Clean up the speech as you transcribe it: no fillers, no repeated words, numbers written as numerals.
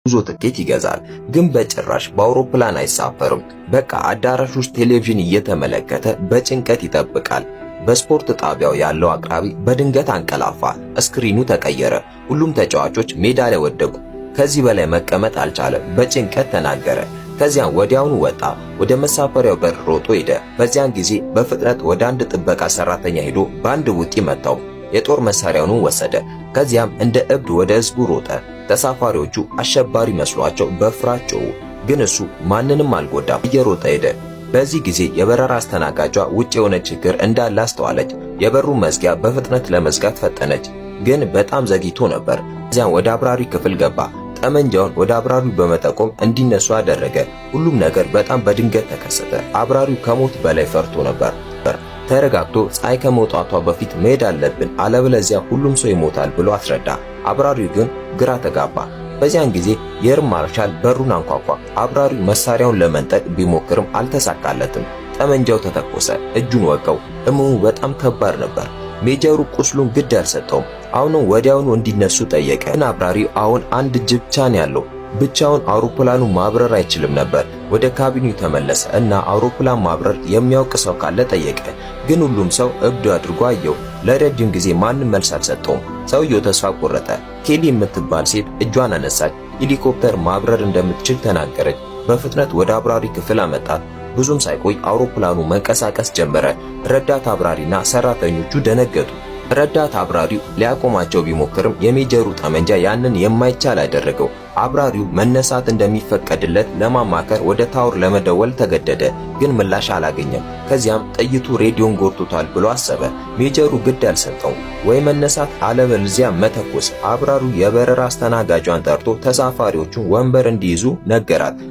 ጉዞ ትኬት ይገዛል፣ ግን በጭራሽ በአውሮፕላን አይሳፈርም። በቃ አዳራሽ ውስጥ ቴሌቪዥን እየተመለከተ በጭንቀት ይጠብቃል። በስፖርት ጣቢያው ያለው አቅራቢ በድንገት አንቀላፋ። ስክሪኑ ተቀየረ። ሁሉም ተጫዋቾች ሜዳ ላይ ወደቁ። ከዚህ በላይ መቀመጥ አልቻለም። በጭንቀት ተናገረ። ከዚያም ወዲያውኑ ወጣ። ወደ መሳፈሪያው በር ሮጦ ሄደ። በዚያን ጊዜ በፍጥነት ወደ አንድ ጥበቃ ሰራተኛ ሄዶ በአንድ ቡጢ መታው። የጦር መሳሪያውን ወሰደ። ከዚያም እንደ እብድ ወደ ህዝቡ ሮጠ። ተሳፋሪዎቹ አሸባሪ መስሏቸው በፍርሃት ጮሁ፣ ግን እሱ ማንንም አልጎዳም። እየሮጠ ሄደ። በዚህ ጊዜ የበረራ አስተናጋጇ ውጭ የሆነ ችግር እንዳለ አስተዋለች። የበሩን መዝጊያ በፍጥነት ለመዝጋት ፈጠነች፣ ግን በጣም ዘግይቶ ነበር። ከዚያም ወደ አብራሪ ክፍል ገባ። ጠመንጃውን ወደ አብራሪው በመጠቆም እንዲነሱ አደረገ። ሁሉም ነገር በጣም በድንገት ተከሰተ። አብራሪው ከሞት በላይ ፈርቶ ነበር። ተረጋግቶ ፀሐይ ከመውጣቷ በፊት መሄድ አለብን፣ አለበለዚያ ሁሉም ሰው ይሞታል ብሎ አስረዳ። አብራሪው ግን ግራ ተጋባ። በዚያን ጊዜ የኤር ማርሻል በሩን አንኳኳ። አብራሪው መሳሪያውን ለመንጠቅ ቢሞክርም አልተሳካለትም። ጠመንጃው ተተኮሰ። እጁን ወጋው። ህመሙ በጣም ከባድ ነበር። ሜጀሩ ቁስሉን ግድ አልሰጠውም። አሁንም ወዲያውኑ እንዲነሱ ጠየቀ። አብራሪው አሁን አንድ እጅ ብቻ ነው ያለው። ብቻውን አውሮፕላኑ ማብረር አይችልም ነበር። ወደ ካቢኑ ተመለሰ እና አውሮፕላን ማብረር የሚያውቅ ሰው ካለ ጠየቀ። ግን ሁሉም ሰው እብድ አድርጎ አየው። ለረጅም ጊዜ ማንም መልስ አልሰጠውም። ሰውየው ተስፋ ቆረጠ። ኬሊ የምትባል ሴት እጇን አነሳች። ሄሊኮፕተር ማብረር እንደምትችል ተናገረች። በፍጥነት ወደ አብራሪ ክፍል አመጣት። ብዙም ሳይቆይ አውሮፕላኑ መንቀሳቀስ ጀመረ። ረዳት አብራሪና ሰራተኞቹ ደነገጡ። ረዳት አብራሪው ሊያቆማቸው ቢሞክርም የሜጀሩ ጠመንጃ ያንን የማይቻል አደረገው። አብራሪው መነሳት እንደሚፈቀድለት ለማማከር ወደ ታወር ለመደወል ተገደደ፣ ግን ምላሽ አላገኘም። ከዚያም ጥይቱ ሬዲዮን ጎድቶታል ብሎ አሰበ። ሜጀሩ ግድ አልሰጠውም። ወይ መነሳት አለበለዚያ መተኮስ። አብራሪው የበረራ አስተናጋጇን ጠርቶ ተሳፋሪዎቹን ወንበር እንዲይዙ ነገራት።